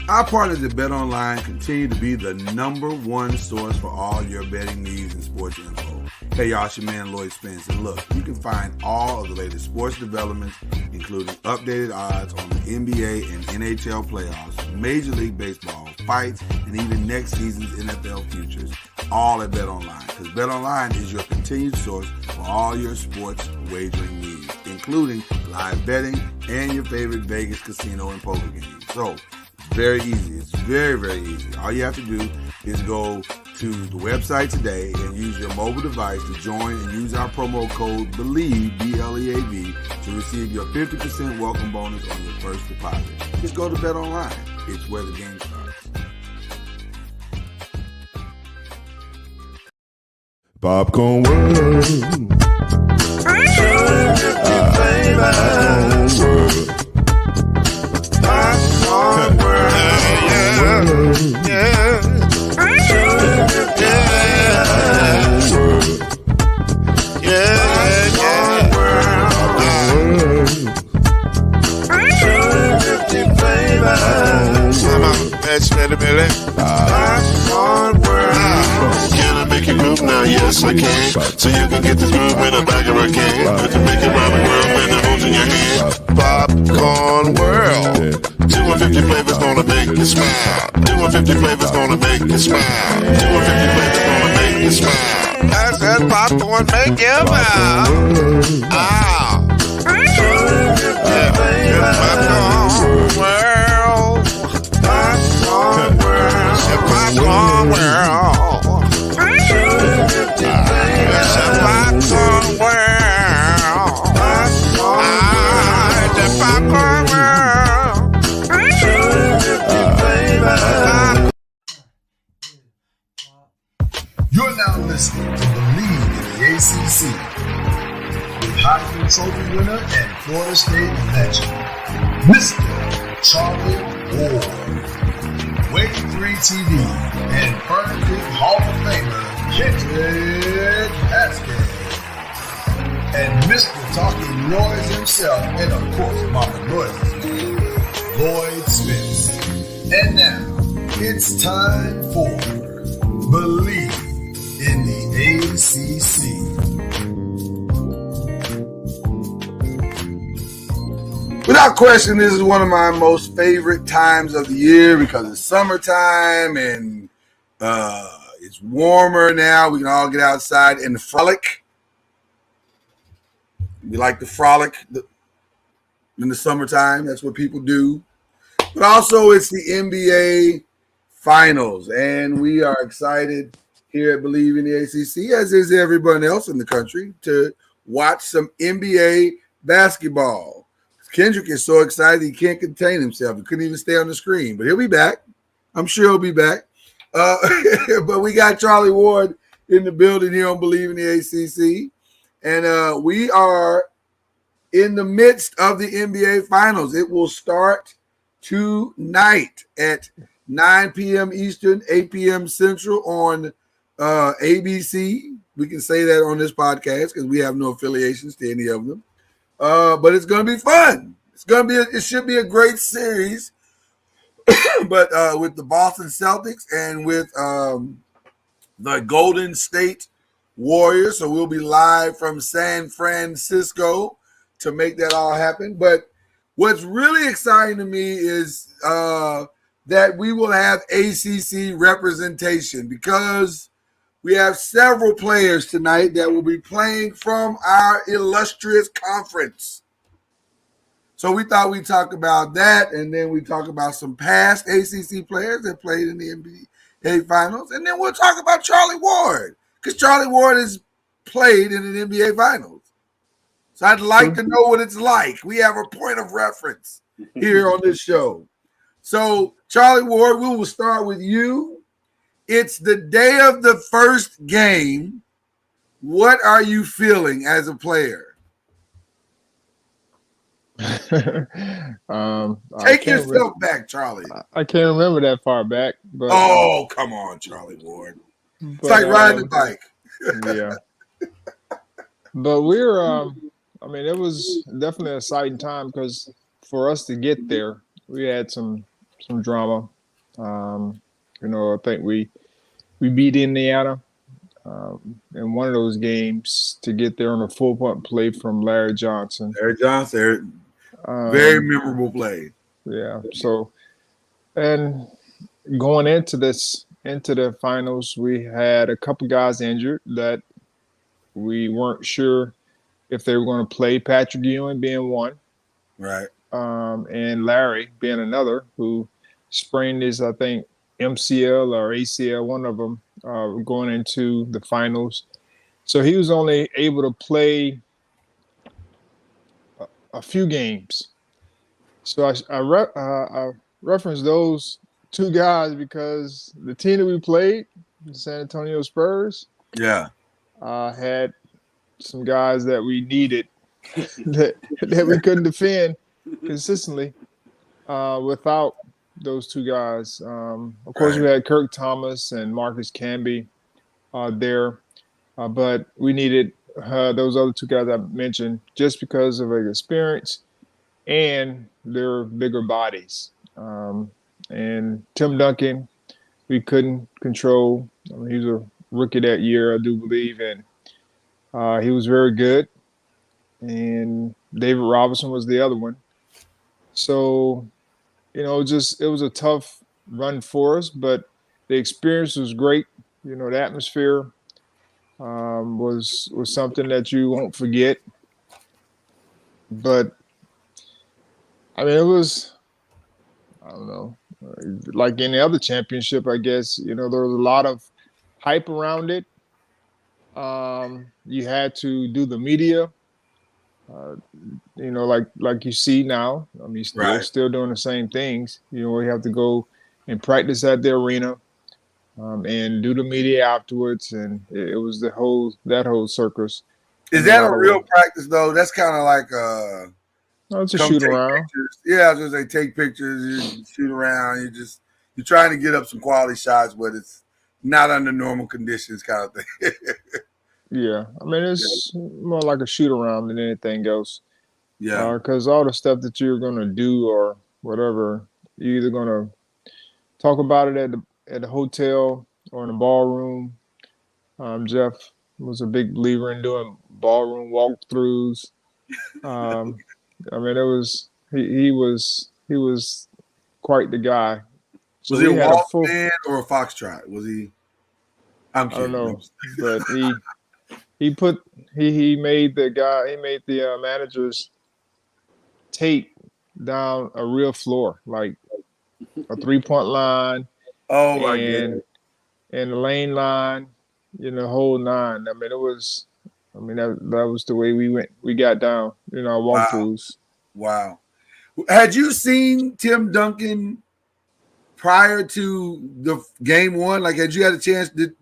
Our partners at BetOnline continue to be the #1 source for all your betting needs and sports info. Hey, y'all, it's your man Lloyd Spence. And look, you can find all of the latest sports developments, including updated odds on the NBA and NHL playoffs, Major League Baseball, fights, and even next season's NFL futures, all at BetOnline. Because BetOnline is your continued source for all your sports wagering needs, including live betting and your favorite Vegas casino and poker games. So, very easy. It's very, very easy. All you have to do is go to the website today and use your mobile device to join and use our promo code BLEAV, B-L-E-A-V, to receive your 50% welcome bonus on your first deposit. Just go to BetOnline. It's where the game starts. Popcorn World. Popcorn World. Yeah. Can I make you groove now? Yes, I can. So you can get this groove in a bag of a can. I can make it round the world and the holes in your hand. Popcorn World. 250 flavors gonna make you smile. 250 flavors gonna make you smile. 250 flavors gonna make you smile. I said popcorn make you smile. Ah. Popcorn World. Popcorn World. Popcorn World. It's a popcorn world. It's a popcorn world. You're now listening to BLEAV in the ACC with Heisman Trophy winner and Florida State legend, Mr. Charlie Ward, Wave 3 TV, and Fern Creek Hall of Famer, Kendrick Haskins, and Mr. Talking Noise himself, and of course, Mama Noise's man, Lloyd Spence. And now, it's time for BLEAV in the ACC. Without question, this is one of my most favorite times of the year because it's summertime and it's warmer now. We can all get outside and frolic. We like to frolic in the summertime. That's what people do. But also, it's the NBA Finals, and we are excited here at BLEAV in the ACC, as is everyone else in the country, to watch some NBA basketball. Kendrick is so excited he can't contain himself. He couldn't even stay on the screen, but he'll be back. I'm sure he'll be back. But we got Charlie Ward in the building here on BLEAV in the ACC, and we are in the midst of the NBA Finals. It will start tonight at 9 p.m. Eastern, 8 p.m. Central on ABC. We can say that on this podcast because we have no affiliations to any of them. But it's going to be fun. It should be a great series. But with the Boston Celtics and with the Golden State Warriors. So we'll be live from San Francisco to make that all happen. But what's really exciting to me is that we will have ACC representation because we have several players tonight that will be playing from our illustrious conference. So we thought we'd talk about that, and then we talk about some past ACC players that played in the NBA Finals, and then we'll talk about Charlie Ward because Charlie Ward has played in an NBA Finals. So I'd like to know what it's like. We have a point of reference here on this show. So Charlie Ward, we will start with you. It's the day of the first game. What are you feeling as a player? Take yourself back, Charlie. I can't remember that far back. But, oh, come on, Charlie Ward. It's like riding a bike. Yeah. But we're, it was definitely an exciting time because for us to get there, we had some drama. I think we beat Indiana in one of those games to get there on a 4-point play from Larry Johnson. Larry Johnson, very memorable play. Yeah. So, and going into the finals, we had a couple guys injured that we weren't sure if they were going to play. Patrick Ewing being one, Right. And Larry being another who sprained his, I think, MCL or ACL, one of them, going into the finals. So he was only able to play a few games. So I reference those two guys because the team that we played, the San Antonio Spurs, Yeah. had some guys that we needed that we couldn't defend consistently without those two guys. Of course, Right. we had Kirk Thomas and Marcus Camby there, but we needed those other two guys I mentioned just because of their experience and their bigger bodies. And Tim Duncan, we couldn't control. I mean, he was a rookie that year, I do believe, and he was very good. And David Robinson was the other one. So, it was a tough run for us, but the experience was great. The atmosphere was something that you won't forget. But I mean, it was, I don't know, like any other championship, I guess. There was a lot of hype around it. You had to do the media, like you see now. I mean, they're Right. still doing the same things. We have to go and practice at the arena and do the media afterwards, and it was that whole circus. Is that a real practice though? That's kind of like it's a come shoot take around. pictures. Yeah, I was gonna say take pictures. You shoot around. You're trying to get up some quality shots, but it's not under normal conditions, kind of thing. Yeah, I mean it's more like a shoot around than anything else. Yeah. Because all the stuff that you're gonna do or whatever, you're either gonna talk about it at the hotel or in the ballroom. Jeff was a big believer in doing ballroom walkthroughs. I mean, he was quite the guy. So Was he we a had waltz band or a foxtrot? Was he? I'm I kidding. don't know, but he made the managers tape down a real floor, like a 3-point line Oh my goodness. and the lane line, whole nine. I mean, that was the way we got down, our walkthroughs. Wow. Had you seen Tim Duncan prior to the game one? Like, had you had a chance to?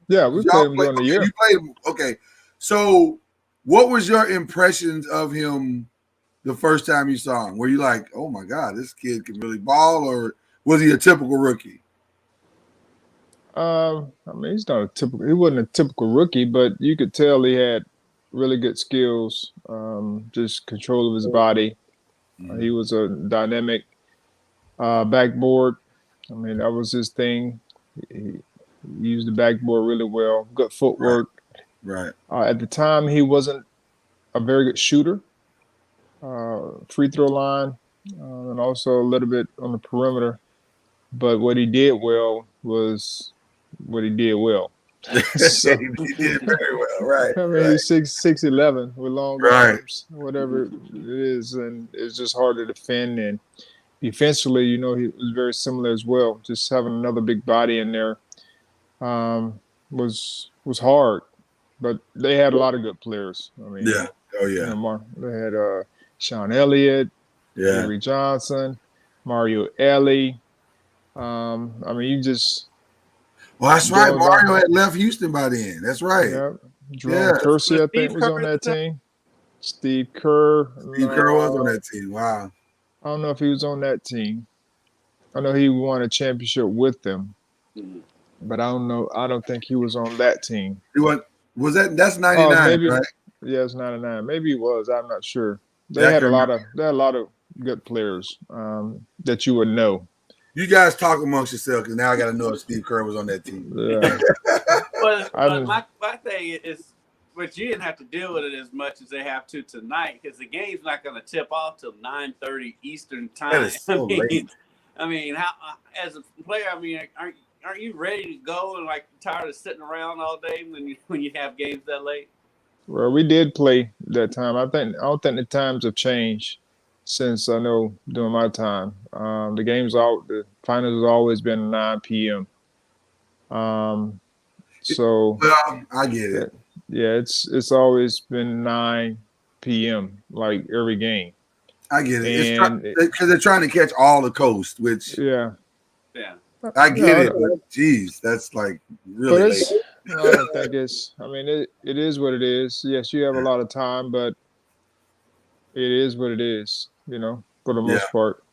Yeah, we played him during the year. You played him. Okay. So, what was your impressions of him the first time you saw him? Were you like, oh my God, this kid can really ball, or was he a typical rookie? I mean, he wasn't a typical rookie, but you could tell he had really good skills, just control of his body. He was a dynamic backboard. I mean, that was his thing. He used the backboard really well. Good footwork. Right. At the time, he wasn't a very good shooter. Free throw line, and also a little bit on the perimeter. But what he did well was what he did well. So, he did very well, right? I mean, he's 6'11" with long arms, whatever it is, and it's just hard to defend. And defensively, he was very similar as well. Just having another big body in there was hard. But they had a lot of good players. I mean, yeah, oh yeah, they had Sean Elliott, Avery Johnson, Mario Elie. I mean, you just. Well, that's right. Mario had left Houston by then. That's right. Yeah. Jerome Kersey, I think, was on that team. Steve Kerr. Steve Kerr was on that team. Wow. I don't know if he was on that team. I know he won a championship with them. But I don't know. I don't think he was on that team. He was that? That's 99, right? Yeah, it's 99. Maybe he was. I'm not sure. They had a lot of good players that you would know. You guys talk amongst yourselves because now I got to know if Steve Kerr was on that team. Yeah. But my thing is, but you didn't have to deal with it as much as they have to tonight because the game's not going to tip off till 9:30 Eastern time. That is so late. I mean, how as a player, I mean, aren't you ready to go and like tired of sitting around all day when you have games that late? Well, we did play that time. I don't think the times have changed since I know during my time. The finals has always been 9 p.m. So Well, I get it. Yeah, it's always been 9 p.m. like every game. I get it. Because they're trying to catch all the coast, which yeah, I get it. But geez, that's like really late. I don't think it's. I mean, it is what it is. Yes, you have a lot of time, but it is what it is. You know, for the most part.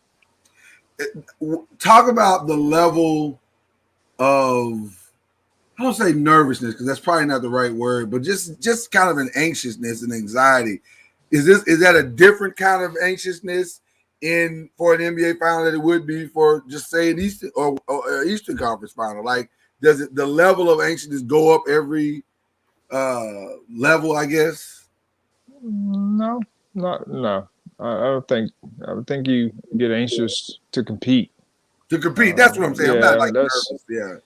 Talk about the level of, I don't say nervousness because that's probably not the right word, but just kind of an anxiousness and anxiety. Is that a different kind of anxiousness for an NBA final that it would be for just say an Eastern or Eastern Conference final? Like, does the level of anxiousness go up every level? I guess. No. I don't think. I would think you get anxious to compete. That's what I'm saying. I'm not like nervous. Yeah.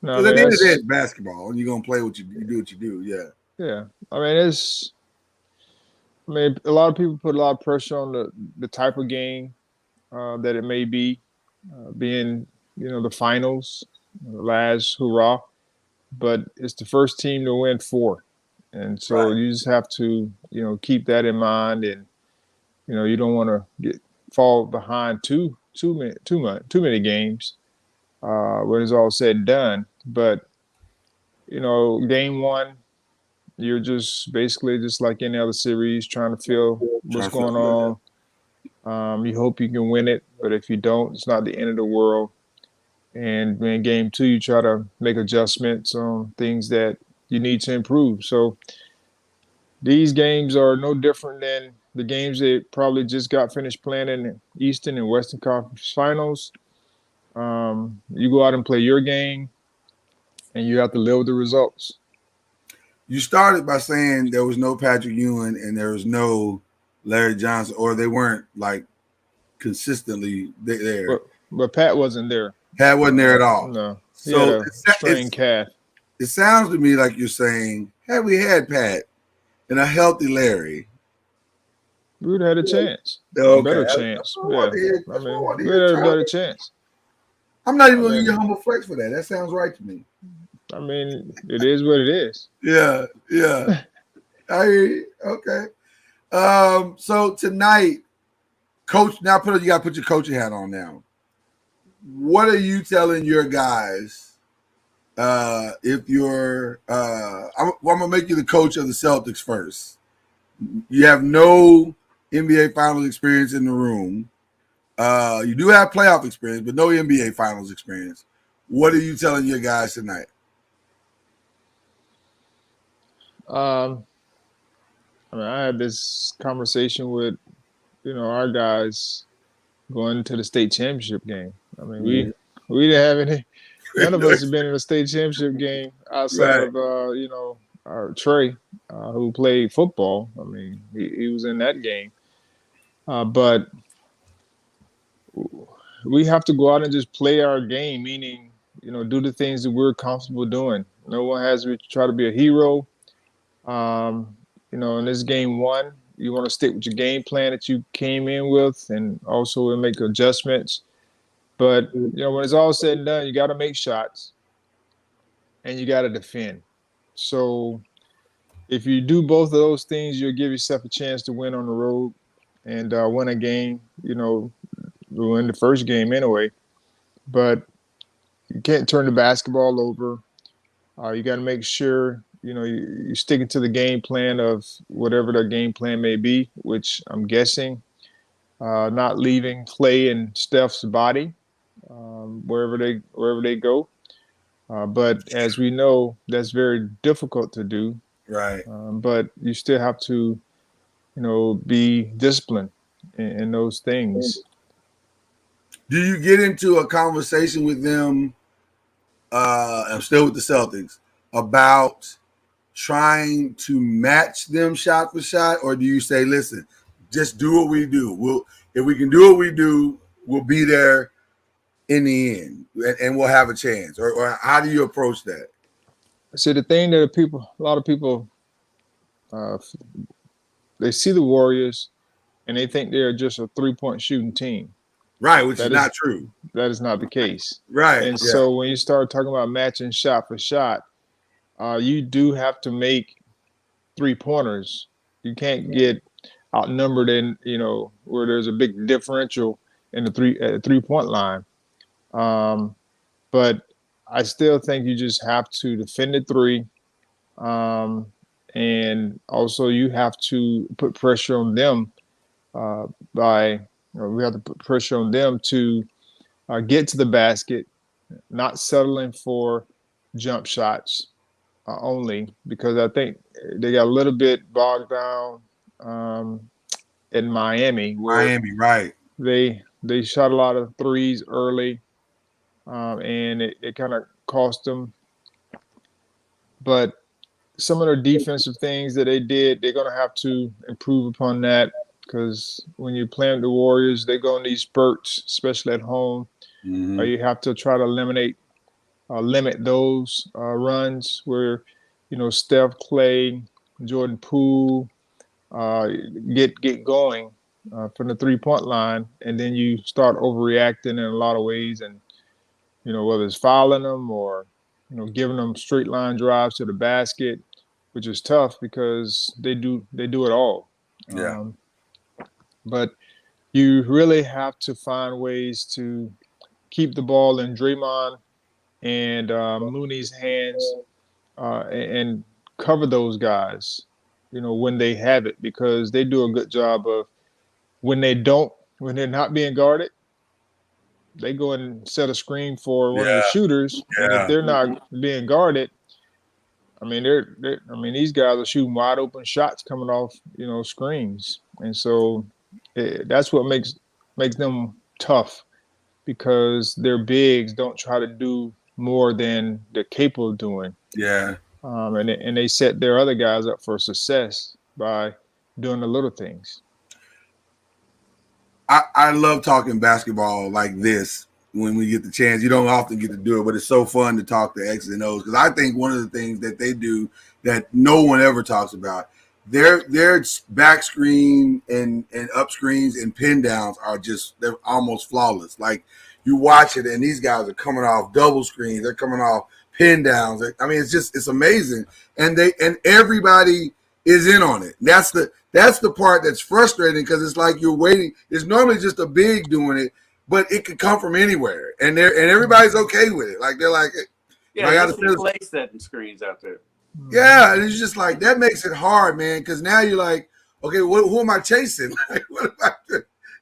No, Because at the end of the day, it's basketball, and you're gonna play what you do. What you do. Yeah. Yeah. I mean, a lot of people put a lot of pressure on the type of game that it may be, being the finals, last hurrah, but it's the first team to win 4, and so you just have to keep that in mind, and you don't want to fall behind too many games when it's all said and done. But game 1. You're just basically just like any other series, trying to feel what's going on. You hope you can win it, but if you don't, it's not the end of the world. And in game 2, you try to make adjustments on things that you need to improve. So these games are no different than the games that probably just got finished playing in the Eastern and Western Conference Finals. You go out and play your game, and you have to live with the results. You started by saying there was no Patrick Ewing and there was no Larry Johnson, or they weren't like consistently there. But Pat wasn't there. Pat wasn't there at all. No. He So had a strained calf. It sounds to me like you're saying, had we had Pat and a healthy Larry, we would have had a chance. Okay. A better chance. We would have had a better chance. I'm not even going to give you humble flex for that. That sounds right to me. I mean, it is what it is. Yeah. I hear you. Okay. So tonight, coach, you got to put your coaching hat on now. What are you telling your guys if you're I'm going to make you the coach of the Celtics first. You have no NBA Finals experience in the room. You do have playoff experience, but no NBA Finals experience. What are you telling your guys tonight? I had this conversation with, our guys going to the state championship game. I mean, we didn't have any. None of us have been in a state championship game outside of, our Trey, who played football. I mean, he was in that game. But we have to go out and just play our game, meaning, do the things that we're comfortable doing. No one has to try to be a hero. In this game 1, you want to stick with your game plan that you came in with and also make adjustments. But, when it's all said and done, you got to make shots and you got to defend. So if you do both of those things, you'll give yourself a chance to win on the road and win a game, win the first game anyway. But you can't turn the basketball over. You got to make sure you're sticking to the game plan of whatever the game plan may be, which I'm guessing not leaving Clay and Steph's body wherever they go. But as we know, that's very difficult to do. Right. But you still have to, be disciplined in those things. Do you get into a conversation with them? I'm still with the Celtics about trying to match them shot for shot, or do you say, listen, just do what we do? If we can do what we do, we'll be there in the end, and we'll have a chance. Or how do you approach that? See, the thing that a lot of people, they see the Warriors and they think they're just a 3-point shooting team. Right, which is not true. That is not the case. Right. And so when you start talking about matching shot for shot, you do have to make 3-pointers. You can't get outnumbered in, where there's a big differential in the 3-point line. But I still think you just have to defend the three. And also you have to put pressure on them we have to put pressure on them to get to the basket, not settling for jump shots only, because I think they got a little bit bogged down in Miami. Right. They shot a lot of threes early, and it kind of cost them. But some of their defensive things that they did, they're going to have to improve upon that, because when you're playing the Warriors, they go in these spurts, especially at home. Mm-hmm. You have to try to limit those runs where, Steph, Clay, Jordan Poole get going from the 3-point line, and then you start overreacting in a lot of ways, and whether it's fouling them or giving them straight line drives to the basket, which is tough because they do it all. Yeah. But you really have to find ways to keep the ball in Draymond and Looney's hands and cover those guys, when they have it, because they do a good job of when they're not being guarded, they go and set a screen for one of the shooters. Yeah. And if they're not being guarded, these guys are shooting wide open shots coming off, screens. And so that's what makes them tough, because their bigs don't try to do more than they're capable of doing. Yeah. And they set their other guys up for success by doing the little things. I love talking basketball like this when we get the chance. You don't often get to do it, but it's so fun to talk to X's and O's, because I think one of the things that they do that no one ever talks about, their back screen and up screens and pin downs they're almost flawless. Like, you watch it and these guys are coming off double screens, they're coming off pin downs. It's amazing, and everybody is in on it. That's the part that's frustrating, because it's like you're waiting. It's normally just a big doing it, but it could come from anywhere, and everybody's okay with it. Like, they're like, I got to play setting screens out there. Yeah, and it's just like, that makes it hard, man, because now you're like, okay, who am I chasing? Like, what am I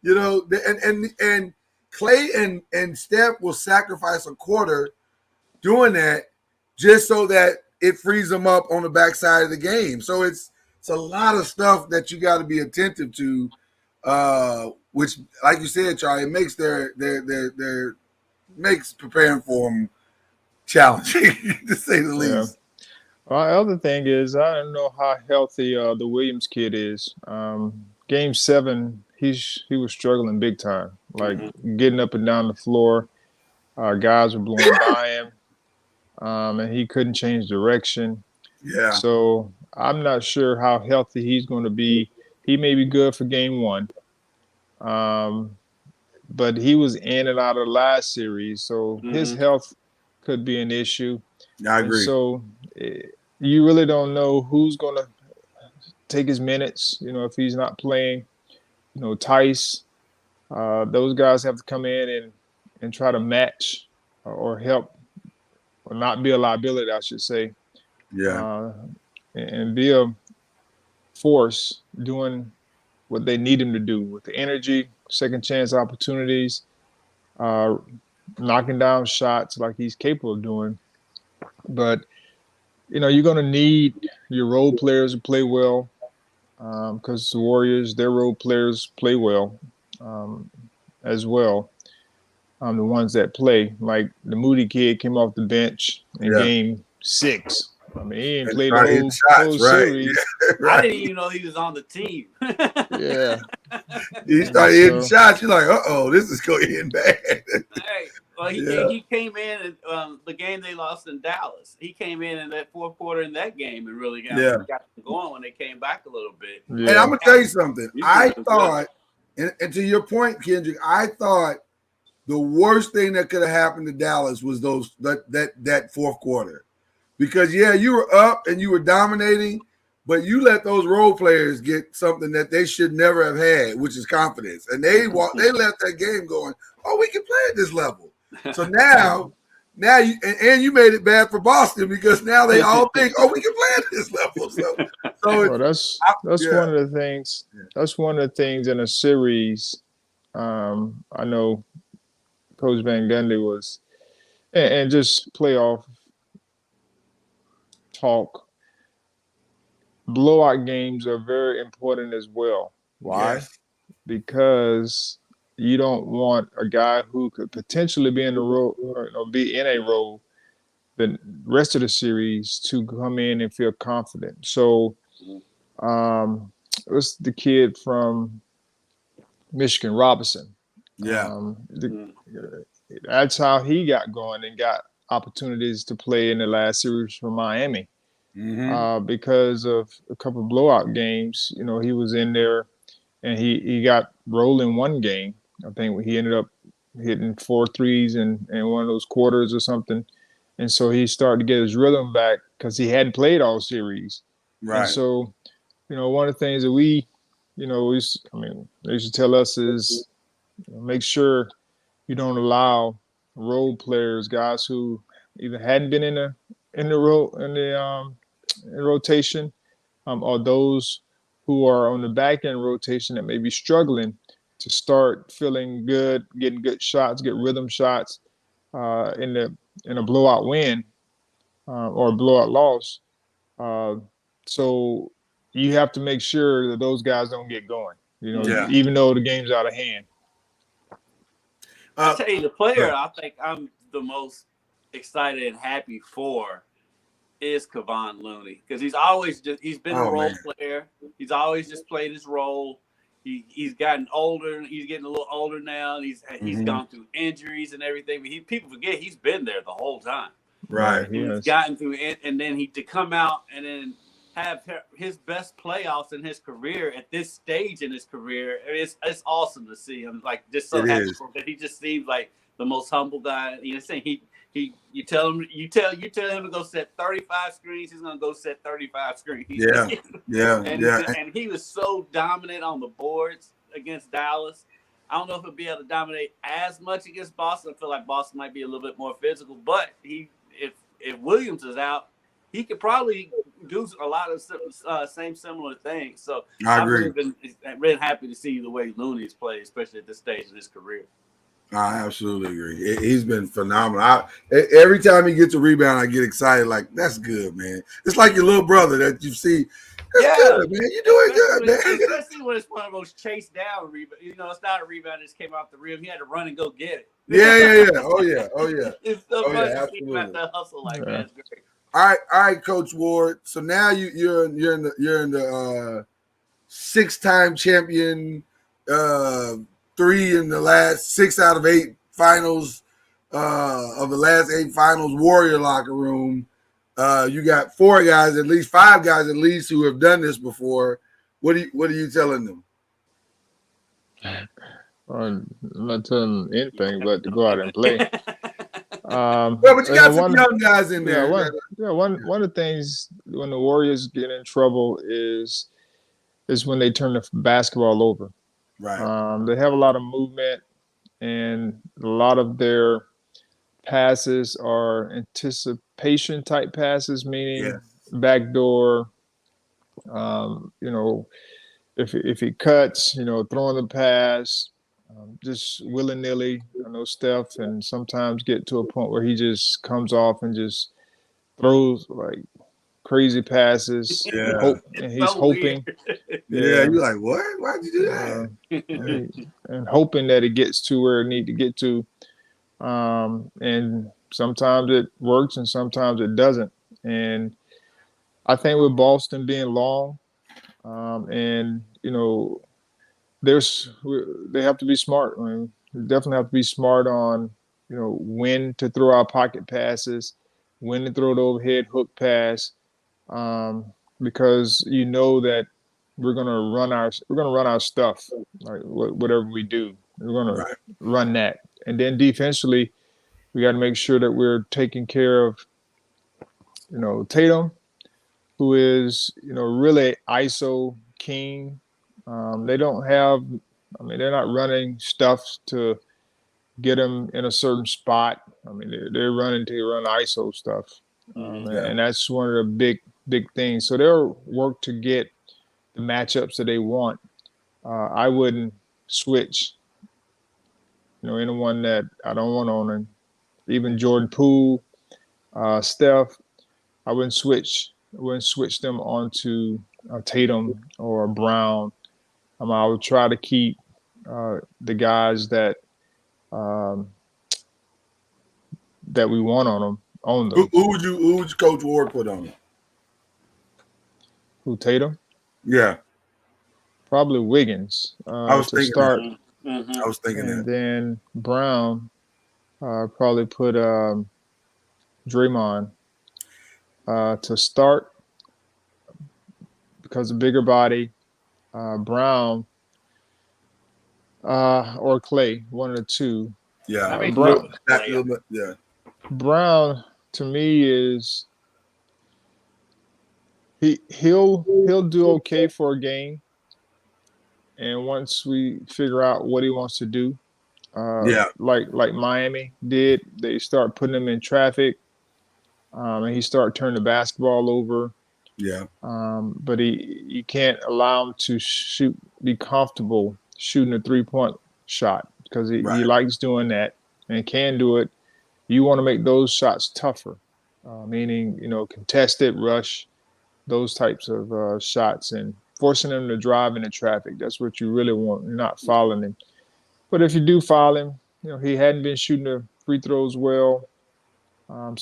doing? And Clay and Steph will sacrifice a quarter doing that just so that it frees them up on the backside of the game. So it's a lot of stuff that you got to be attentive to, which, like you said, Charlie, it makes makes preparing for them challenging, to say the least. Well, the other thing is, I don't know how healthy the Williams kid is. Game 7, he was struggling big time, like getting up and down the floor. Guys were blowing by him, and he couldn't change direction. Yeah. So I'm not sure how healthy he's going to be. He may be good for game 1, but he was in and out of the last series, so his health could be an issue. I agree. And so you really don't know who's going to take his minutes. If he's not playing, Tice, those guys have to come in and try to match or help, or not be a liability, I should say. Yeah. And be a force doing what they need him to do with the energy, second chance opportunities, knocking down shots like he's capable of doing. But, you're going to need your role players to play well, because the Warriors, their role players play well as well. the ones that play. Like the Moody kid came off the bench in game 6. I mean, he didn't play the whole series. Right. I didn't even know he was on the team. Yeah. He started hitting shots. You're like, uh-oh, this is going to end bad. Hey, well, he came in and the game they lost in Dallas. He came in that fourth quarter in that game and really got them going when they came back a little bit. Yeah. And I'm going to tell you something. I thought, and to your point, Kendrick, I thought the worst thing that could have happened to Dallas was that fourth quarter. Because, you were up and you were dominating, but you let those role players get something that they should never have had, which is confidence. And they left that game going, oh, we can play at this level. So now you made it bad for Boston because now they all think, oh, we can play at this level. So that's one of the things. That's one of the things in a series. I know Coach Van Gundy was, and just playoff talk. Blowout games are very important as well. Why? Yes. Because you don't want a guy who could potentially be in the role or be in a role the rest of the series to come in and feel confident. So, what's the kid from Michigan, Robinson? Yeah. That's how he got going and got opportunities to play in the last series for Miami. Because of a couple of blowout games, he was in there and he got rolling one game. I think he ended up hitting 4 threes in one of those quarters or something. And so he started to get his rhythm back because he hadn't played all series. Right. And so, one of the things that they used to tell us is make sure you don't allow role players, guys who either hadn't been in rotation, or those who are on the back end rotation that may be struggling to start feeling good, getting good shots, get rhythm shots in a blowout win or a blowout loss. So you have to make sure that those guys don't get going. Even though the game's out of hand. I'll tell you, the player I think I'm the most excited and happy for is Kevon Looney, because he's been a role player. He's always just played his role. He's gotten older. He's getting a little older now. He's gone through injuries and everything. But people forget he's been there the whole time. Right. He's gotten through it, and then to come out and then have his best playoffs in his career at this stage in his career. It's awesome to see him. Like, just so happy that he just seems like the most humble guy. Saying you tell him to go set 35 screens, he's gonna go set 35 screens. And he was so dominant on the boards against Dallas. I don't know if he'll be able to dominate as much against Boston. I feel like Boston might be a little bit more physical, but if Williams is out, he could probably do a lot of similar things. So I agree. I've been happy to see the way Looney's played, especially at this stage in his career. I absolutely agree. He's been phenomenal. Every time he gets a rebound, I get excited. Like, that's good, man. It's like your little brother that you see. That's good, man. You're doing good, man. Especially when it's one of those chase down rebounds. It's not a rebound that just came off the rim. He had to run and go get it. Yeah. Oh, yeah. It's so fun to see him at the hustle like that. It's great. All right, Coach Ward. So now you're in the 6-time champion, 3 in the last 6 out of 8 finals of the last 8 finals Warrior locker room. You got 4 guys, at least 5 guys at least, who have done this before. What are you telling them? I'm not telling them anything but to go out and play. But you got some young guys in there. One of the things when the Warriors get in trouble is when they turn the basketball over. Right. They have a lot of movement, and a lot of their passes are anticipation type passes, meaning backdoor. If he cuts, throwing the pass, just willy-nilly, stuff, and sometimes get to a point where he just comes off and just throws like crazy passes. And he's hoping. You're like, what? Why'd you do that? And hoping that it gets to where it need to get to. And sometimes it works and sometimes it doesn't. And I think with Boston being long, and they have to be smart. I mean, we definitely have to be smart on when to throw our pocket passes, when to throw the overhead hook pass, because that we're gonna run our stuff, like whatever we do, we're gonna run that. And then defensively, we got to make sure that we're taking care of Tatum, who is really ISO king. They don't have, I mean, they're not running stuff to get him in a certain spot. I mean, they're running to run ISO stuff, and that's one of the big things. So they'll work to get the matchups that they want. I wouldn't switch, anyone that I don't want on him. Even Jordan Poole, Steph, I wouldn't switch. I wouldn't switch them onto Tatum or Brown. I would try to keep the guys that we want on them. Who would you Coach Ward put on him? Who, Tatum? Yeah, probably Wiggins. I was to thinking start. that. I was thinking and that. then Brown, probably put Draymond to start because of bigger body. Brown or Clay, one of the two. Yeah, Brown to me is he'll do okay for a game, and once we figure out what he wants to do, like Miami did, they start putting him in traffic, and he started turning the basketball over. Yeah. But you can't allow him to be comfortable shooting a 3-point shot because he likes doing that and can do it. You want to make those shots tougher, meaning, contested, rush, those types of shots, and forcing him to drive into traffic. That's what you really want. You're not fouling him. But if you do foul him, he hadn't been shooting the free throws well. But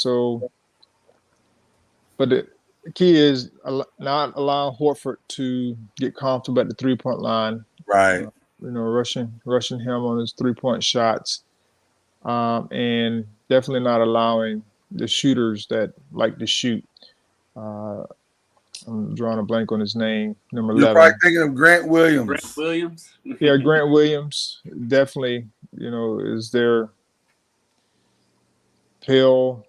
the key is not allowing Horford to get comfortable at the 3-point line. Right. Rushing him on his 3-point shots, and definitely not allowing the shooters that like to shoot. I'm drawing a blank on his name. Number 11. You're probably thinking of Grant Williams. Yeah, Grant Williams definitely, is their pill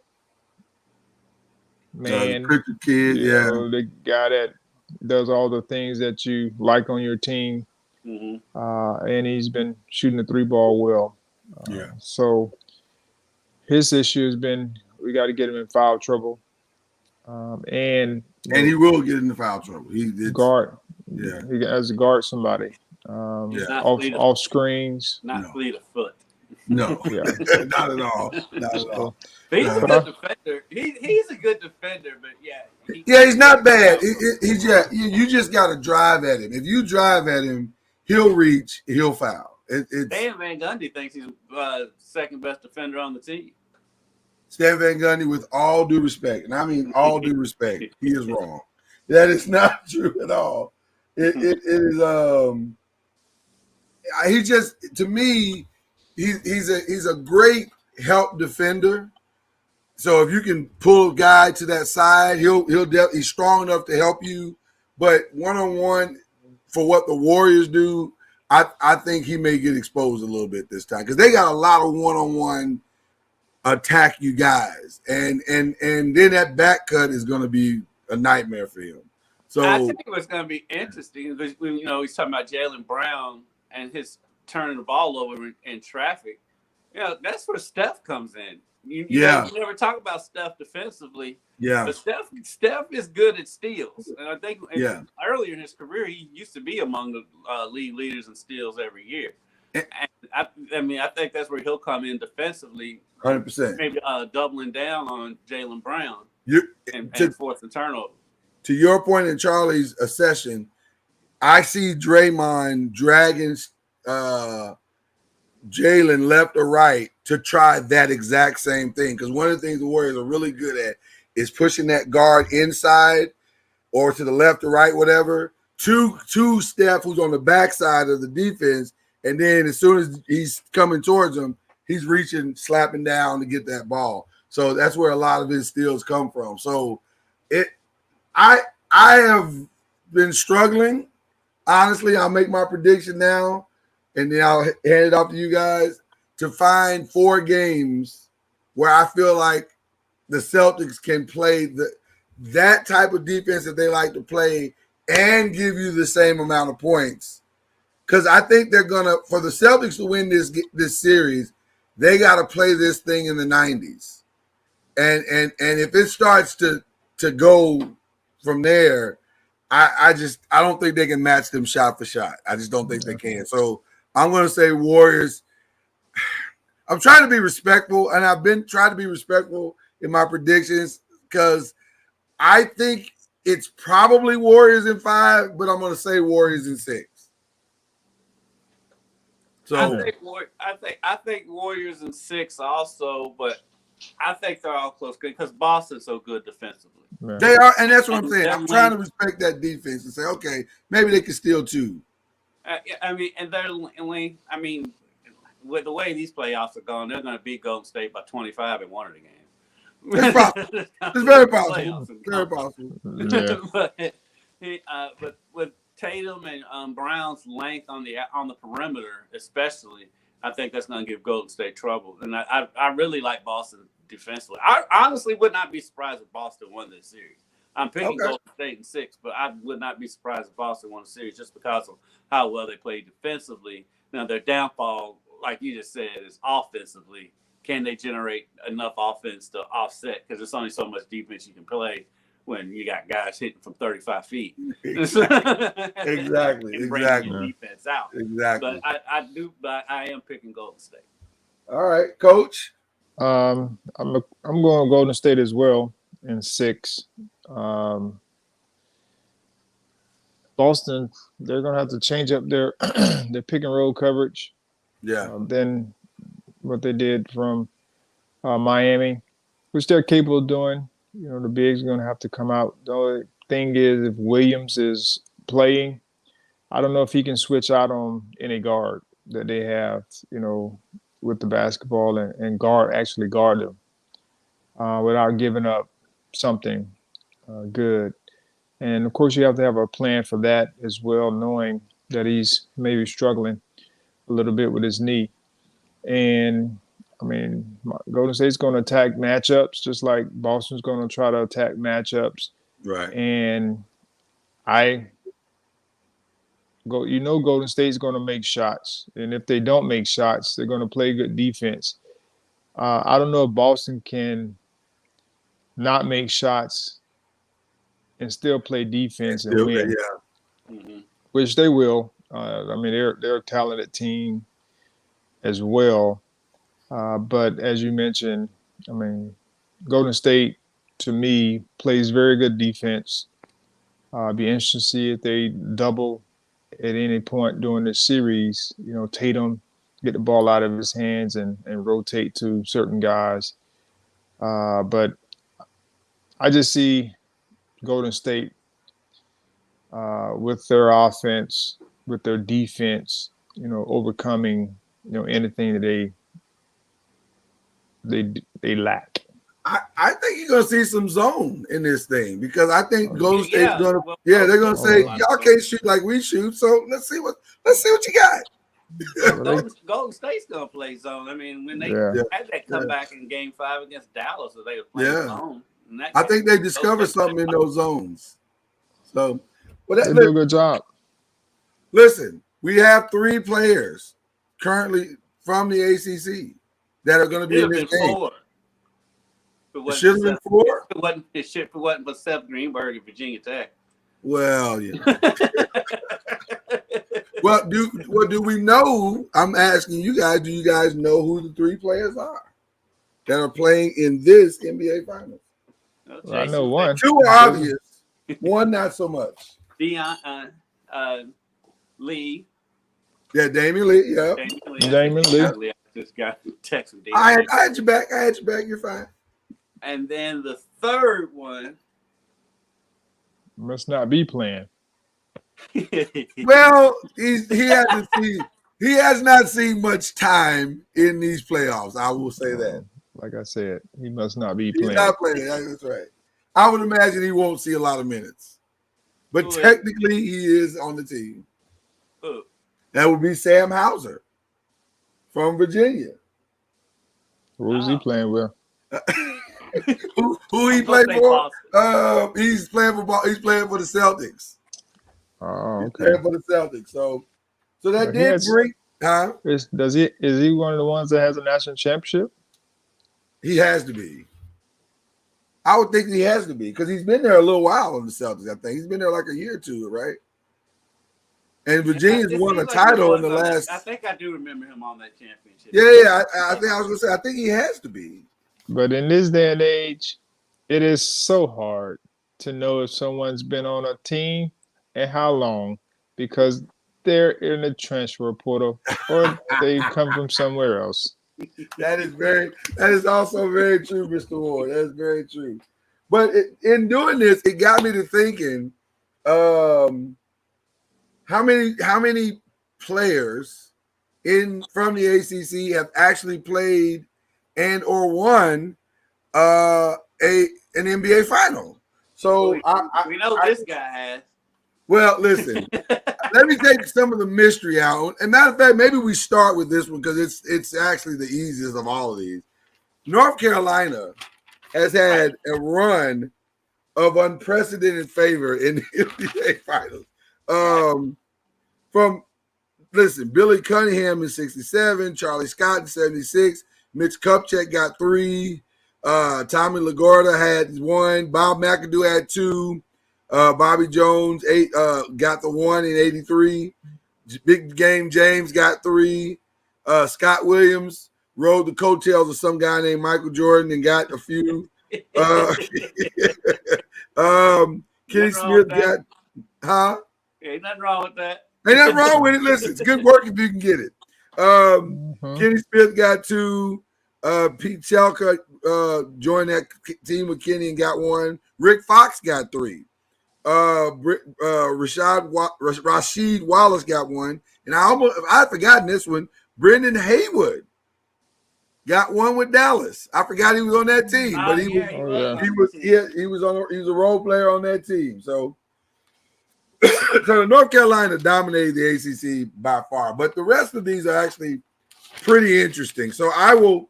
man. Cricket kid, the guy that does all the things that you like on your team. And he's been shooting the 3-ball well. So his issue has been we got to get him in foul trouble. And he will get into foul trouble. Guard. Yeah. He has to guard somebody. Off screens. Not fleet of foot. No. Not at all. Not at all. He's a good defender. He's a good defender, but he's not bad. You just got to drive at him. If you drive at him, he'll reach, he'll foul. Dan Van Gundy thinks he's second best defender on the team. Stan Van Gundy, with all due respect, and I mean all due respect, he is wrong. That is not true at all. It is he just, to me, he's a great help defender. So if you can pull a guy to that side, he's strong enough to help you. But one-on-one, for what the Warriors do, I think he may get exposed a little bit this time because they got a lot of one-on-one attack you guys, and then that back cut is going to be a nightmare for him. So I think what's going to be interesting is he's talking about Jaylen Brown and his turning the ball over in traffic. That's where Steph comes in. You never talk about Steph defensively. Yeah. But Steph is good at steals. And I think earlier in his career, he used to be among the league leaders in steals every year. And I think that's where he'll come in defensively. 100%. Maybe doubling down on Jaylen Brown and force the turnover. To your point in Charlie's accession, I see Draymond dragging Jaylen left or right to try that exact same thing. Because one of the things the Warriors are really good at is pushing that guard inside or to the left or right, whatever, to Steph, who's on the backside of the defense. And then as soon as he's coming towards him, he's reaching, slapping down to get that ball. So that's where a lot of his steals come from. So I have been struggling. Honestly, I'll make my prediction now, and then I'll hand it off to you guys to find 4 games where I feel like the Celtics can play that type of defense that they like to play and give you the same amount of points. Because I think they're gonna, for the Celtics to win this series, they got to play this thing in the 90s, and if it starts to go from there, I don't think they can match them shot for shot. I just don't think they can. So I'm going to say Warriors. I'm trying to be respectful, and I've been trying to be respectful in my predictions because I think it's probably Warriors in 5, but I'm going to say Warriors in 6. So I think Warriors in 6 also, but I think they're all close because Boston's so good defensively. Yeah. They are, and that's what I'm saying. I'm trying to respect that defense and say, okay, maybe they can steal 2. I mean, with the way these playoffs are going, they're going to beat Golden State by 25 in one of the games. It's possible. It's very possible. Very possible. Yeah. But with Tatum and Brown's length on the perimeter, especially, I think that's going to give Golden State trouble. And I really like Boston defensively. I honestly would not be surprised if Boston won this series. I'm picking Golden State in 6, but I would not be surprised if Boston won the series just because of how well they play defensively. Now, their downfall, like you just said, is offensively. Can they generate enough offense to offset? Because there's only so much defense you can play when you got guys hitting from 35 feet. Exactly. And bringing your defense out. Exactly. But I am picking Golden State. All right, Coach. I'm going Golden State as well in 6. Boston, they're going to have to change up their their pick and roll coverage. Yeah. Than what they did from Miami, which they're capable of doing. You know, the bigs are going to have to come out. The only thing is, if Williams is playing, I don't know if he can switch out on any guard that they have, you know, with the basketball and actually guard them without giving up something good. And, of course, you have to have a plan for that as well, knowing that he's maybe struggling a little bit with his knee. And, I mean, Golden State's going to attack matchups just like Boston's going to try to attack matchups. Right. And Golden State's going to make shots. And if they don't make shots, they're going to play good defense. I don't know if Boston can not make shots and still play defense and win. Yeah. Mm-hmm. Which they will. I mean, they're a talented team as well. But as you mentioned, I mean, Golden State, to me, plays very good defense. Be interested to see if they double at any point during this series. You know, Tatum get the ball out of his hands and rotate to certain guys. But I just see Golden State with their offense, with their defense, you know, overcoming, you know, anything that they lack. I think you're gonna see some zone in this thing because I think Golden State's gonna they're gonna say y'all can't shoot like we shoot, so let's see what you got. Golden State's gonna play zone. I mean, when they had that comeback in Game 5 against Dallas, so they were playing zone. I think they discovered something in those zones. So, they do a good job. Listen, we have 3 players currently from the ACC that are going to be in this game. It should have been 4. It wasn't for Seth Greenberg at Virginia Tech. Well, yeah. Well, do we know? I'm asking you guys. Do you guys know who the 3 players are that are playing in this NBA Finals? Well, I know one. 2 are obvious. 1 not so much. Lee. Yeah, Damian Lee. Yeah. Damian Lee. Just got a text from I had your back. You're fine. And then the third one must not be playing. Well, he has not seen much time in these playoffs. I will say that. Like I said, he must not be He's playing. not playing. That's right. I would imagine he won't see a lot of minutes, but technically he is on the team. Who? That would be Sam Hauser from Virginia. Who's he playing with? who he played for? He's playing for the Celtics. Oh, okay. He's playing for the Celtics. So that did bring. Is he one of the ones that has a national championship? He has to be. I would think he has to be because he's been there a little while on the Celtics. I think he's been there like a year or two, right? And Virginia's won a title in the last. I think I do remember him on that championship. Yeah. I think I was gonna say. I think he has to be. But in this day and age, it is so hard to know if someone's been on a team and how long because they're in the transfer portal or they come from somewhere else. That is also very true, Mr. Ward. That is very true. But in doing this, it got me to thinking, how many players from the ACC have actually played and or won an NBA final? So we know this guy has. Well, listen, let me take some of the mystery out. And matter of fact, maybe we start with this one because it's actually the easiest of all of these. North Carolina has had a run of unprecedented favor in the NBA finals. Billy Cunningham in 67, Charlie Scott in 76, Mitch Kupchak got 3, Tommy LaGuardia had 1, Bob McAdoo had 2, Bobby Jones got the 1 in 83, Big Game James got 3, Scott Williams rode the coattails of some guy named Michael Jordan and got a few. Kenny Smith got, Ain't nothing wrong with that. Ain't nothing wrong with it. Listen, it's good work if you can get it. Kenny Smith got 2. Pete Chalker joined that team with Kenny and got 1. Rick Fox got 3. Rasheed Wallace got 1. And I'd forgotten this one. Brendan Haywood got 1 with Dallas. I forgot he was on that team, but he was a role player on that team. So North Carolina dominated the ACC by far, but the rest of these are actually pretty interesting. So I will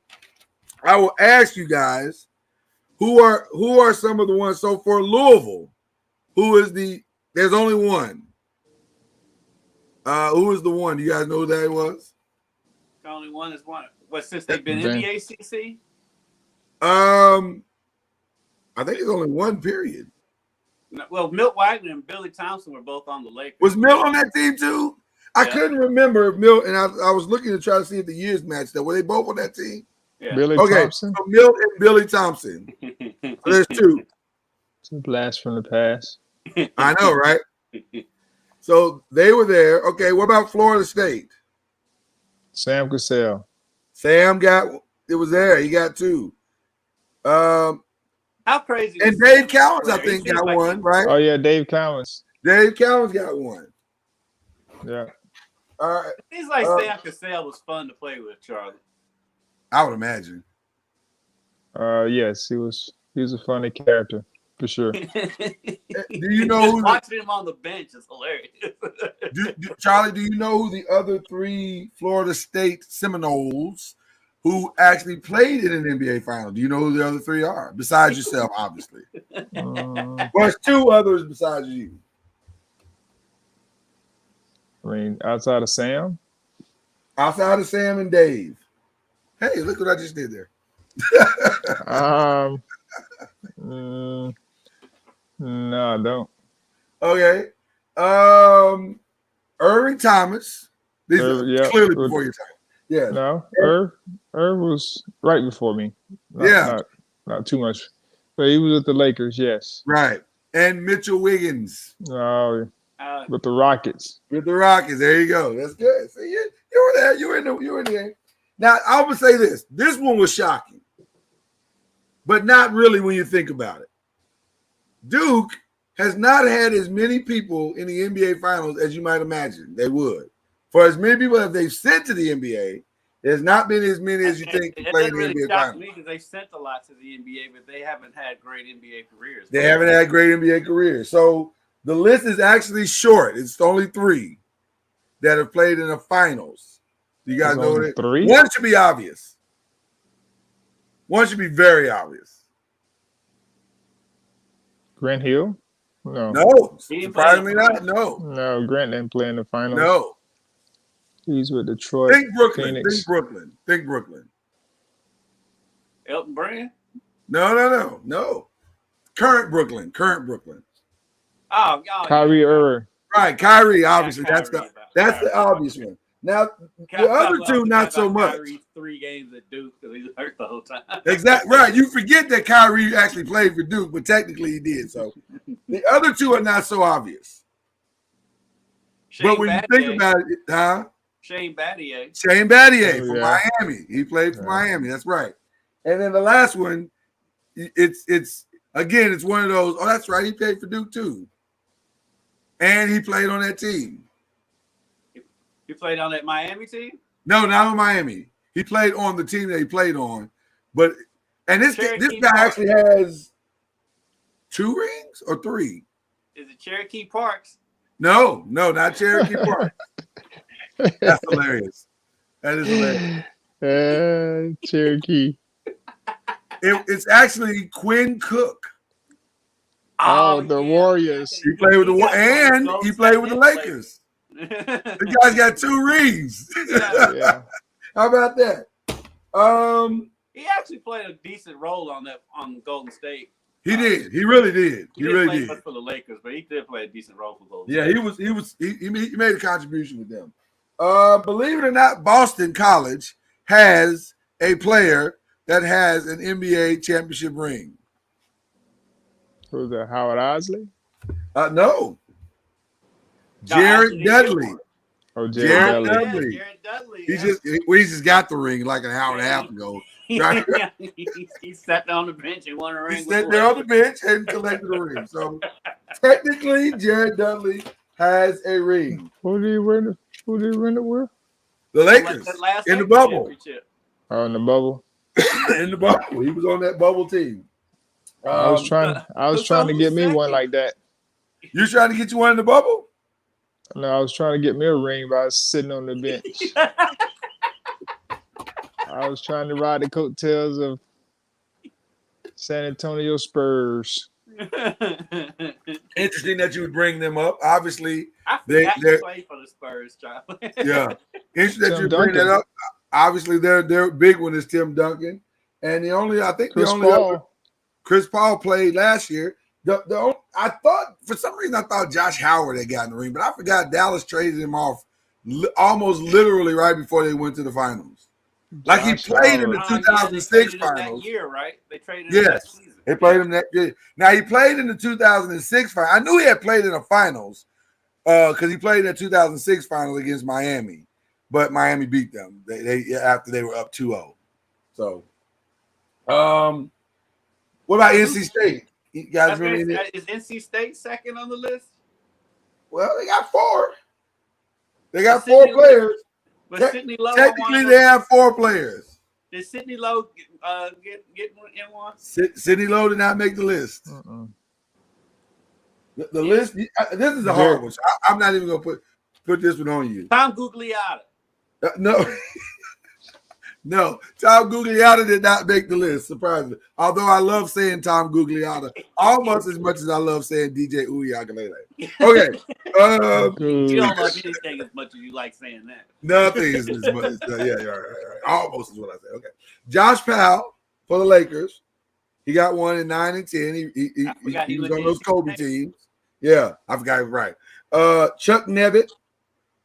ask you guys who are some of the ones. So for Louisville, there's only one. Who is the one? Do you guys know who that was? The only one is one. What, since they've been in the ACC? I think it's only one period. Well, Milt Wagner and Billy Thompson were both on the Lakers. Was Milt on that team too? I couldn't remember if Milt, and I was looking to try to see if the years matched up. Were they both on that team? Yeah. Billy Thompson? So Milt and Billy Thompson. So there's 2. It's a blast from the past. I know, right? So they were there. Okay, what about Florida State? Sam Cassell. Sam was there. He got 2. How crazy! And Dave Cowens, I think, got 1, right? Oh yeah, Dave Cowens. Dave Cowens got 1. Yeah. All right. Seems like Sam Cassell was fun to play with, Charlie. I would imagine. Yes, he was a funny character for sure. Do you know watching him on the bench is hilarious. Charlie, do you know who the other 3 Florida State Seminoles who actually played in an NBA final? Do you know who the other 3 are? Besides yourself, obviously. Well, there's 2 others besides you. I mean, outside of Sam? Outside of Sam and Dave. Hey, look what I just did there. No, I don't. Okay. Irving Thomas. These are clearly before your time. Yeah. No, Irv was right before me. Not too much. But he was with the Lakers, yes. Right. And Mitchell Wiggins. Oh, with the Rockets. With the Rockets. There you go. That's good. See, you were there. You were in the game. Now, I would say this. This one was shocking, but not really when you think about it. Duke has not had as many people in the NBA Finals as you might imagine they would. For as many people as they've sent to the NBA, there's not been as many as you think to play in the really NBA shocked Finals. me because they sent a lot to the NBA, but they haven't had great NBA careers. They haven't had great NBA careers. So the list is actually short. It's only 3 that have played in the finals. You guys know that? 3? One should be obvious. One should be very obvious. Grant Hill? No. No. Surprisingly not. No. No, Grant didn't play in the finals. No. He's with Detroit. Think Brooklyn. Phoenix. Think Brooklyn. Think Brooklyn. Elton Brand? No. Current Brooklyn. Oh, Kyrie Irving. Right, Kyrie, obviously. Yeah, That's the obvious one. Now, the other two, not so much. Kyrie's 3 games at Duke because he was hurt the whole time. Exactly. Right. You forget that Kyrie actually played for Duke, but technically he did. So the other two are not so obvious. But when you think about it, Shane Battier from Miami. He played for Miami. That's right. And then the last one, it's again, it's one of those. Oh, that's right. He played for Duke too, and he played on that team. You played on that Miami team? No, not on Miami. He played on the team that he played on, but this guy actually has 2 rings or 3. Is it Cherokee Parks? No, not Cherokee Park. That's hilarious. That is hilarious. Cherokee. It's actually Quinn Cook. Oh, the Warriors. He played with he played with the Lakers. The guy's got 2 rings. Yeah. How about that? He actually played a decent role on Golden State. He did. He really did. He really did. For the Lakers, but he did play a decent role for Golden State. He made a contribution with them. Believe it or not, Boston College has a player that has an NBA championship ring. Who's that? Howard Osley? No. Jared Dudley. Oh, Jared Dudley. Jared Dudley. He just got the ring like an hour and a half ago. He sat there on the bench and won a ring. He sat there on the bench and collected a ring. So technically, Jared Dudley has a ring. Who did he win it with? The Lakers in the bubble. Oh, in the bubble. In the bubble. He was on that bubble team. I was trying to get me one like that. You trying to get you one in the bubble? No, I was trying to get me a ring, but I was sitting on the bench. I was trying to ride the coattails of San Antonio Spurs. Interesting that you would bring them up. Obviously, they play for the Spurs, Charlie. Yeah. Interesting that you bring that up. Obviously, their big one is Tim Duncan. And Chris Paul played last year. I thought Josh Howard had gotten the ring, but I forgot Dallas traded him off almost literally right before they went to the finals. Like he played in the 2006 finals. That year, right? They traded him that season. They played him that year. Now he played in the 2006 finals. I knew he had played in the finals because he played in the 2006 finals against Miami, but Miami beat them. They after they were up 2-0. So, what about NC State? You guys is NC State second on the list? Well, they got 4. They got 4 players. But Sidney Lowe, technically, they have 4 players. Did Sidney Lowe get in one? Sidney Lowe did not make the list. The list. This is a hard one. So I'm not even gonna put this one on you. Tom Gugliotta. No. No, Tom Gugliotta did not make the list, surprisingly. Although I love saying Tom Gugliotta almost as much as I love saying DJ Uiagalelei. Okay. You don't love anything as much as you like saying that. Nothing is as much. Right. Almost is what I say. Okay. Josh Powell for the Lakers. He got one in 9 and 10. He was on those Kobe teams. Yeah, I forgot it right. Chuck Nevitt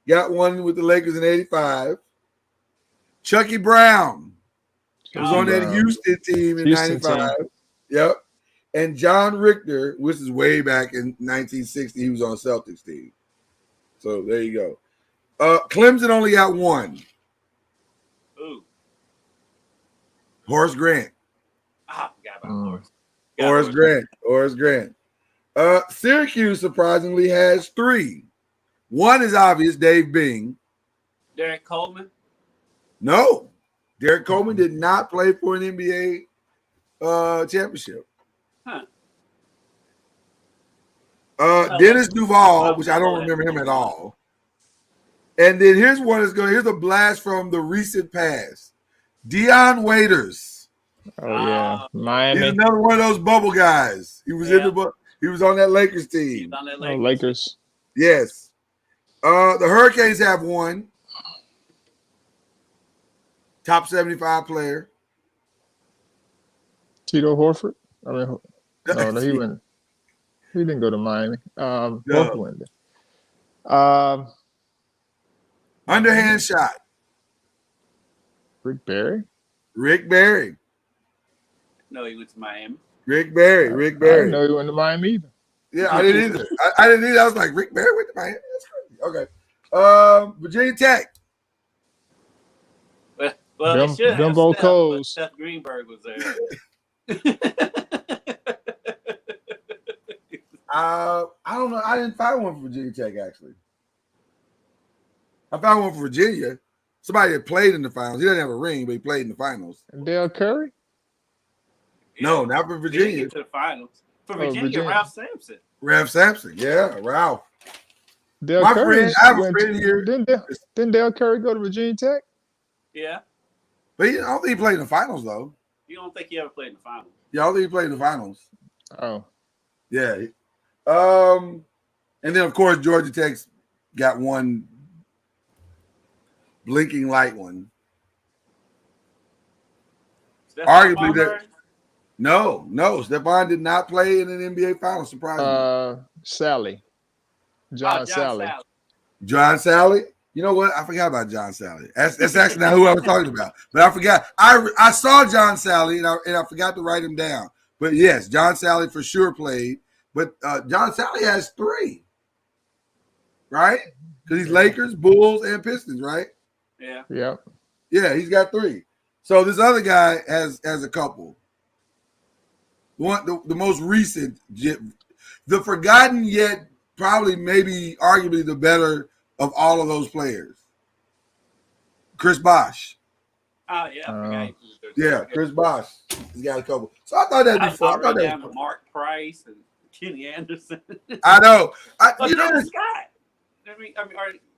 got one with the Lakers in 85. Chucky Brown was on that Houston team in 95. Yep. And John Richter, which is way back in 1960, he was on Celtics team. So there you go. Clemson only got 1. Ooh. Horace Grant. Ah, forgot about Horace. Horace Grant. Syracuse surprisingly has 3. One is obvious, Dave Bing. Derek Coleman. No, Derek Coleman did not play for an NBA championship. Huh. Dennis Duval, which I don't remember him at all. And then here's a blast from the recent past. Dion Waiters. Oh yeah, Miami. He's another one of those bubble guys. He was he was on that Lakers team. Lakers. Yes. The Hurricanes have 1. Top 75 player. Tito Horford. I mean, no, he went. He didn't go to Miami. Both went there. Underhand shot. Rick Barry. No, he went to Miami. Rick Barry. I didn't know he went to Miami either. Yeah, I didn't either. I didn't either. I was like, Rick Barry went to Miami. That's crazy. Okay. Virginia Tech. Well, they should have Dumbo Steph, Coles. but Steph Greenberg was there. I don't know. I didn't find one for Virginia Tech, actually. I found one for Virginia. Somebody that played in the finals. He doesn't have a ring, but he played in the finals. And Dale Curry? No, not for Virginia. To the finals. For Virginia, Ralph Sampson. Ralph Sampson, yeah, Ralph. Dale My Curry friend, I have a friend here. Didn't Dale Curry go to Virginia Tech? Yeah. But I don't think he played in the finals, though. You don't think he ever played in the finals? Yeah, I don't think he played in the finals. Oh. Yeah. And then, of course, Georgia Tech's got one blinking light one. Arguably, that no, Stephon did not play in an NBA final. Surprisingly, Sally, John Sally. John Sally. You know what? I forgot about John Sally. That's actually not who I was talking about. But I forgot. I saw John Sally and I forgot to write him down. But yes, John Sally for sure played. But John Sally has 3, right? Because he's Lakers, Bulls, and Pistons, right? Yeah. Yep. Yeah, he's got 3. So this other guy has a couple. The most recent, the forgotten yet probably maybe arguably the better of all of those players. Chris Bosh. Oh yeah. Yeah, Chris Bosh. He's got a couple. So I thought that'd be fun. I thought that was Mark Price and Kenny Anderson. I know. Scott.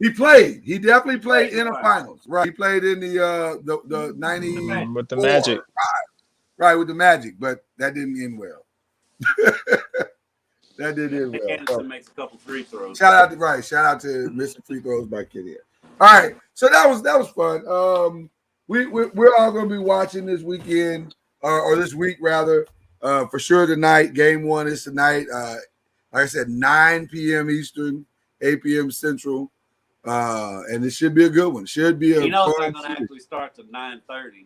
He played. He definitely played in the finals. Right. He played in the 90 with the Magic. Right, with the Magic, but that didn't end well. That didn't end well. Anderson makes a couple free throws. Shout out to missing free throws by Kenny. All right. So that was fun. We're all gonna be watching this weekend, or this week rather. For sure tonight. Game 1 is tonight. Like I said, 9 p.m. Eastern. 8 p.m. Central, and it should be a good one. Should be a it's not going to actually start to 9:30.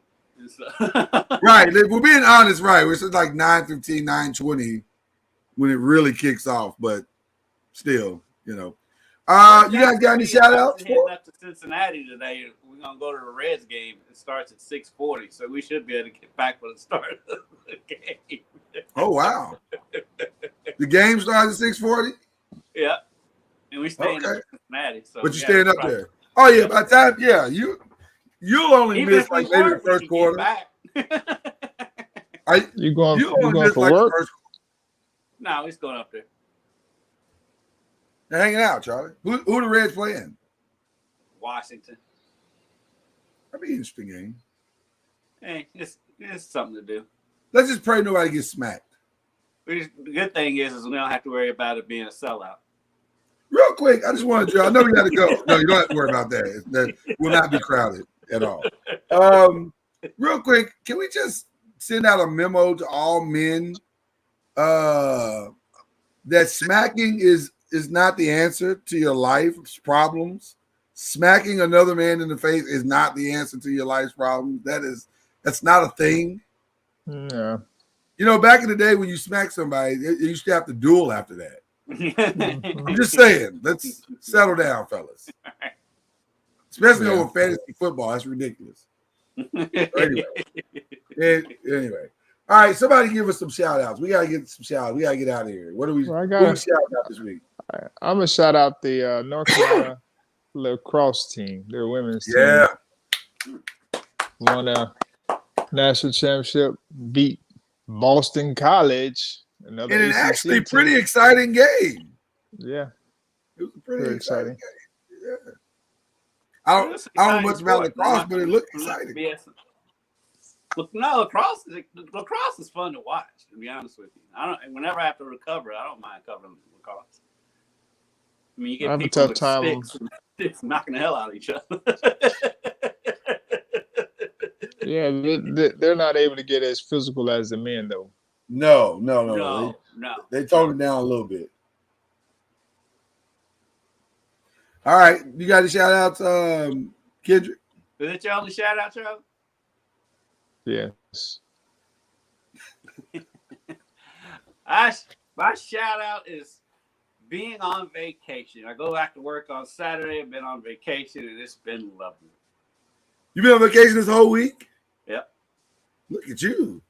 Right, if we're being honest, right? It's like 9:15, 9:20 when it really kicks off. But still, you guys got any shout outs? Heading up to Cincinnati today. We're gonna go to the Reds game. It starts at 6:40, so we should be able to get back for the start of the game. Oh wow! The game starts at 6:40. Yeah. And we staying up in Cincinnati. So but you're staying up there. Oh yeah, by the time you'll only miss like maybe the first quarter. You going for work? No, he's going up there. They're hanging out, Charlie. Who the Reds playing? Washington. That'd be an interesting game. Hey, it's something to do. Let's just pray nobody gets smacked. The good thing is we don't have to worry about it being a sellout. Real quick, I just want to. I know we got to go. No, you don't have to worry about that. That will not be crowded at all. Real quick, can we just send out a memo to all men that smacking is not the answer to your life's problems? Smacking another man in the face is not the answer to your life's problems. That's not a thing. Yeah. Back in the day when you smack somebody, you used to have to duel after that. I'm just saying, let's settle down, fellas. Especially over fantasy football. That's ridiculous. Anyway. Anyway. All right, somebody give us some shout outs. We gotta get some shout outs. We gotta get out of here. What are we shout out this week? I'm gonna shout out the North Carolina lacrosse team, their women's team. Yeah. Won a national championship, beat Boston College. Another and an ACC actually team. pretty exciting game. Yeah. It was a pretty exciting game. Yeah. I don't know much about lacrosse, but it looked exciting. No, lacrosse is fun to watch, to be honest with you. Whenever I have to recover, I don't mind covering lacrosse. I mean, you get people with sticks knocking the hell out of each other. Yeah, they're not able to get as physical as the men, though. No. They toned it down a little bit. All right, you got a shout out to Kendrick? Is that your only shout out, Charlie? Yes. My shout out is being on vacation. I go back to work on Saturday. I've been on vacation, and it's been lovely. You been on vacation this whole week? Yep. Look at you.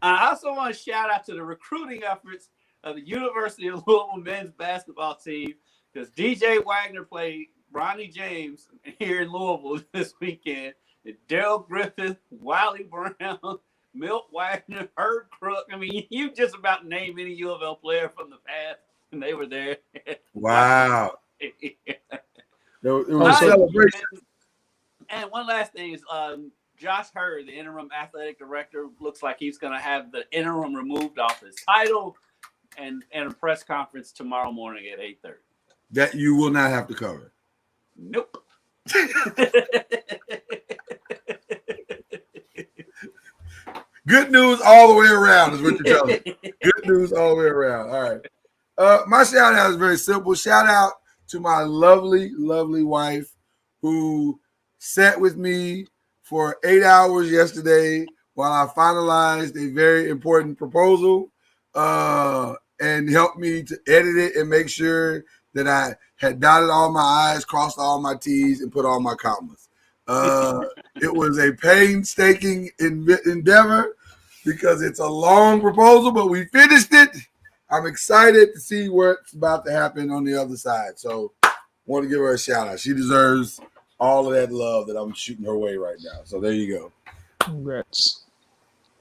I also want to shout out to the recruiting efforts of the University of Louisville men's basketball team, because DJ Wagner played Ronnie James here in Louisville this weekend. Daryl Griffith, Wiley Brown, Milt Wagner, Herb Crook. I mean, you just about name any U of L player from the past, and they were there. Wow. It was a celebration. And one last thing is Josh Hurd, the interim athletic director, looks like he's going to have the interim removed off his title and a press conference tomorrow morning at 8:30. That you will not have to cover. Nope. Good news all the way around is what you're telling me. Good news all the way around. All right. My shout out is very simple. Shout out to my lovely, lovely wife who sat with me for 8 hours yesterday while I finalized a very important proposal and helped me to edit it and make sure that I had dotted all my I's, crossed all my T's, and put all my commas. It was a painstaking endeavor because it's a long proposal, but we finished it. I'm excited to see what's about to happen on the other side. So I want to give her a shout out. She deserves all of that love that I'm shooting her way right now. So there you go. Congrats.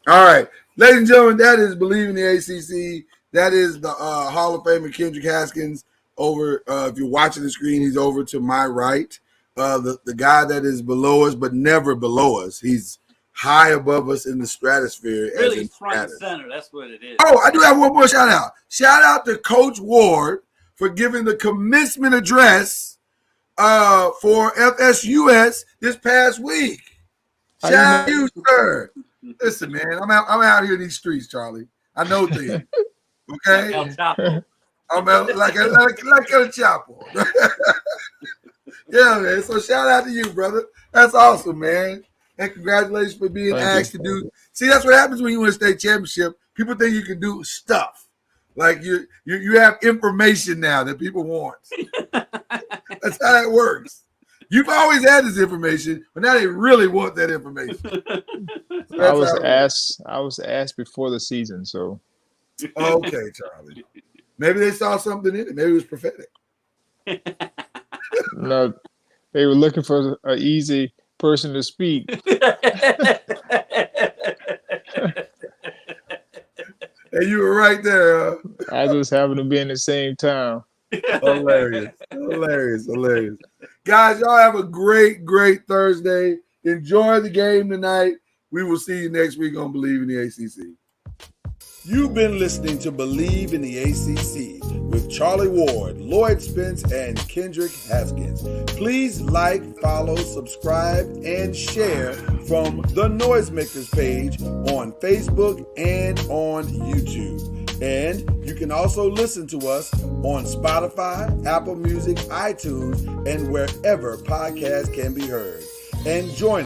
All right. Ladies and gentlemen, that is Believe in the ACC. That is the Hall of Famer Kendrick Haskins over. If you're watching the screen, he's over to my right. The guy that is below us, but never below us. He's high above us in the stratosphere. Really front and center. That's what it is. Oh, I do have one more shout out. Shout out to Coach Ward for giving the commencement address for FSUS this past week. Shout out to you, sir. Listen, man, I'm out here in these streets, Charlie. I know things. Okay? I'm like El Chapo. Yeah, man. So shout out to you, brother. That's awesome, man. And congratulations for being asked to do. See, that's what happens when you win a state championship. People think you can do stuff. Like you have information now that people want. That's how that works. You've always had this information, but now they really want that information. So I was asked before the season, so. Okay, Charlie. Maybe they saw something in it. Maybe it was prophetic. No, they were looking for an easy person to speak. And you were right there. I just happened to be in the same town. Hilarious. Guys, y'all have a great Thursday. Enjoy the game tonight. We will see you next week on Believe in the ACC. You've been listening to Believe in the ACC with Charlie Ward, Lloyd Spence, and Kendrick Haskins. Please like, follow, subscribe, and share from the Noisemakers page on Facebook and on YouTube. And you can also listen to us on Spotify, Apple Music, iTunes, and wherever podcasts can be heard. And join